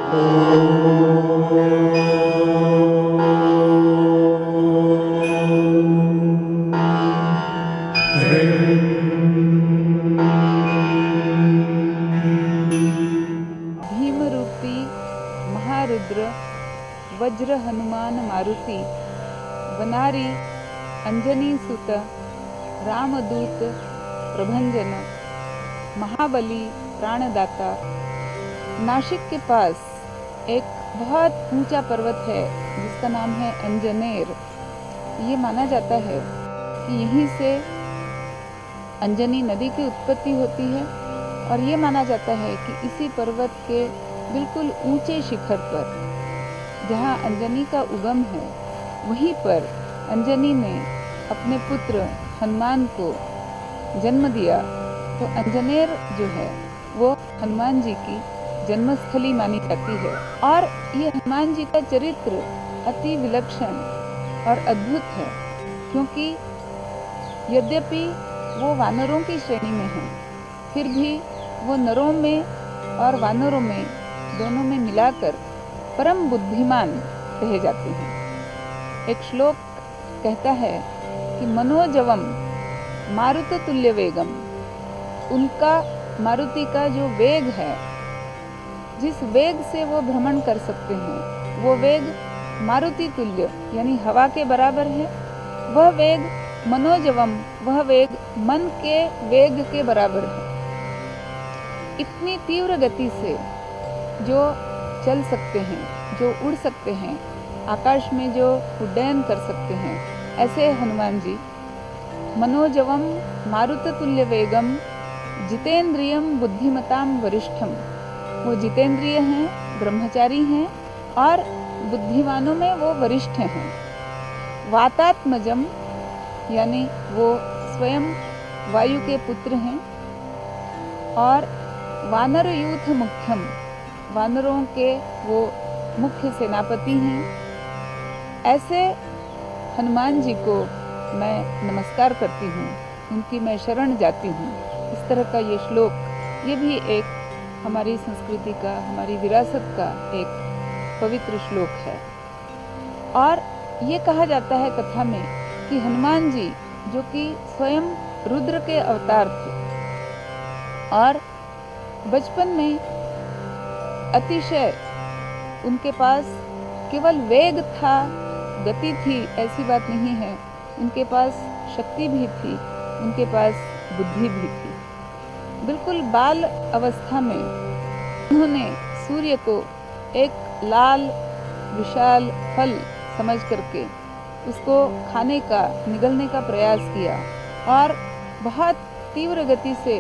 भीम रूपी महारुद्र वज्र हनुमान मारुति वनारी अंजनी सुत रामदूत प्रभंजन महाबली प्राणदाता। नासिक के पास एक बहुत ऊंचा पर्वत है जिसका नाम है अंजनेर। ये माना जाता है कि यहीं से अंजनी नदी की उत्पत्ति होती है और ये माना जाता है कि इसी पर्वत के बिल्कुल ऊंचे शिखर पर जहाँ अंजनी का उगम है वहीं पर अंजनी ने अपने पुत्र हनुमान को जन्म दिया। तो अंजनेर जो है वो हनुमान जी की जन्मस्थली मानी जाती है और ये हनुमान जी का चरित्र अति विलक्षण और अद्भुत है, क्योंकि यद्यपि वो वानरों की श्रेणी में है फिर भी वो नरों में और वानरों में दोनों में मिलाकर परम बुद्धिमान कहे जाते हैं। एक श्लोक कहता है कि मनोजवम मारुत तुल्य वेगम। उनका मारुति का जो वेग है, जिस वेग से वो भ्रमण कर सकते हैं, वो वेग मारुति तुल्य यानी हवा के बराबर है। वह वेग मनोजवम, वह वेग मन के वेग के बराबर है। इतनी तीव्र गति से जो चल सकते हैं, जो उड़ सकते हैं, आकाश में जो उड्डयन कर सकते हैं, ऐसे हनुमान जी मनोजवम मारुत तुल्य वेगम जितेंद्रियम बुद्धिमताम वरिष्ठम। वो जितेंद्रिय हैं, ब्रह्मचारी हैं और बुद्धिमानों में वो वरिष्ठ हैं। वातात्मजम यानी वो स्वयं वायु के पुत्र हैं और वानर यूथ मुख्यम, वानरों के वो मुख्य सेनापति हैं। ऐसे हनुमान जी को मैं नमस्कार करती हूँ, उनकी मैं शरण जाती हूँ। इस तरह का ये श्लोक, ये भी एक हमारी संस्कृति का, हमारी विरासत का एक पवित्र श्लोक है। और ये कहा जाता है कथा में कि हनुमान जी जो कि स्वयं रुद्र के अवतार थे और बचपन में अतिशय उनके पास केवल वेग था, गति थी, ऐसी बात नहीं है। उनके पास शक्ति भी थी, उनके पास बुद्धि भी थी। बिल्कुल बाल अवस्था में उन्होंने सूर्य को एक लाल विशाल फल समझ करके उसको खाने का, निगलने का प्रयास किया और बहुत तीव्र गति से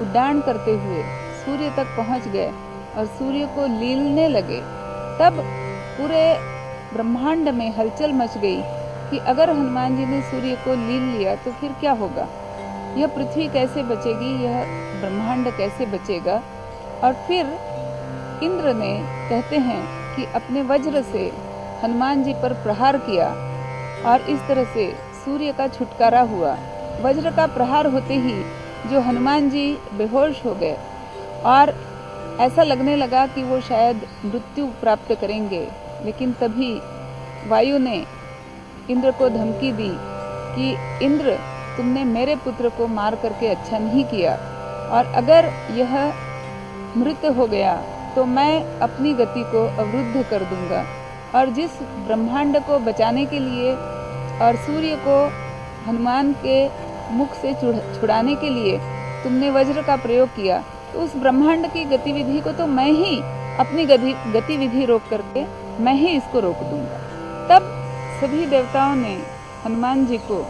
उड्डान करते हुए सूर्य तक पहुंच गए और सूर्य को लीलने लगे। तब पूरे ब्रह्मांड में हलचल मच गई कि अगर हनुमान जी ने सूर्य को लील लिया तो फिर क्या होगा, यह पृथ्वी कैसे बचेगी, यह ब्रह्मांड कैसे बचेगा। और फिर इंद्र ने, कहते हैं कि अपने वज्र से हनुमान जी पर प्रहार किया और इस तरह से सूर्य का छुटकारा हुआ। वज्र का प्रहार होते ही जो हनुमान जी बेहोश हो गए और ऐसा लगने लगा कि वो शायद मृत्यु प्राप्त करेंगे। लेकिन तभी वायु ने इंद्र को धमकी दी कि इंद्र, तुमने मेरे पुत्र को मार करके अच्छा नहीं किया और अगर यह मृत हो गया तो मैं अपनी गति को अवरुद्ध कर दूंगा। और जिस ब्रह्मांड को बचाने के लिए और सूर्य को हनुमान के मुख से छुड़ाने के लिए तुमने वज्र का प्रयोग किया, तो उस ब्रह्मांड की गतिविधि को तो मैं ही अपनी गतिविधि रोक करके मैं ही इसको रोक दूंगा। तब सभी देवताओं ने हनुमान जी को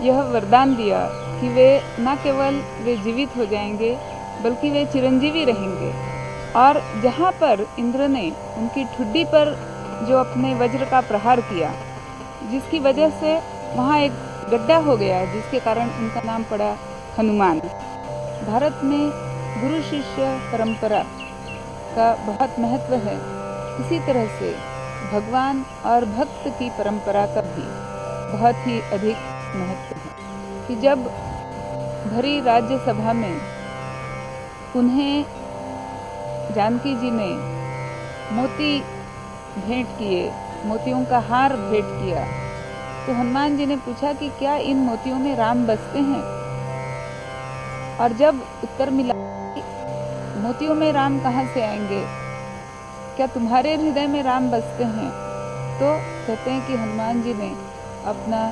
यह वरदान दिया कि वे न केवल वे जीवित हो जाएंगे बल्कि वे चिरंजीवी रहेंगे। और जहाँ पर इंद्र ने उनकी ठुड्डी पर जो अपने वज्र का प्रहार किया, जिसकी वजह से वहाँ एक गड्ढा हो गया, जिसके कारण उनका नाम पड़ा हनुमान। भारत में गुरु शिष्य परंपरा का बहुत महत्व है। इसी तरह से भगवान और भक्त की परंपरा का भी बहुत ही अधिक महत्व है कि जब भरी राज्यसभा में उन्हें जानकी जी ने मोती भेंट किए, मोतियों का हार भेंट किया। तो हनुमान जी ने पूछा कि क्या इन मोतियों में राम बसते हैं? और जब उत्तर मिला मोतियों में राम कहाँ से आएंगे, क्या तुम्हारे हृदय में राम बसते हैं? तो कहते हैं कि हनुमान जी ने अपना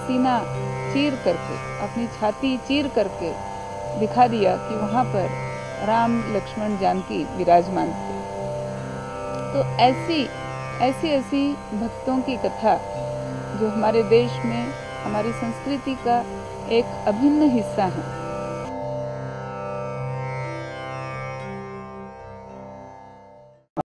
सीना चीर करके, अपनी छाती चीर करके दिखा दिया कि वहाँ पर राम लक्ष्मण जानकी विराजमान थे। तो ऐसी ऐसी भक्तों की कथा जो हमारे देश में हमारी संस्कृति का एक अभिन्न हिस्सा है।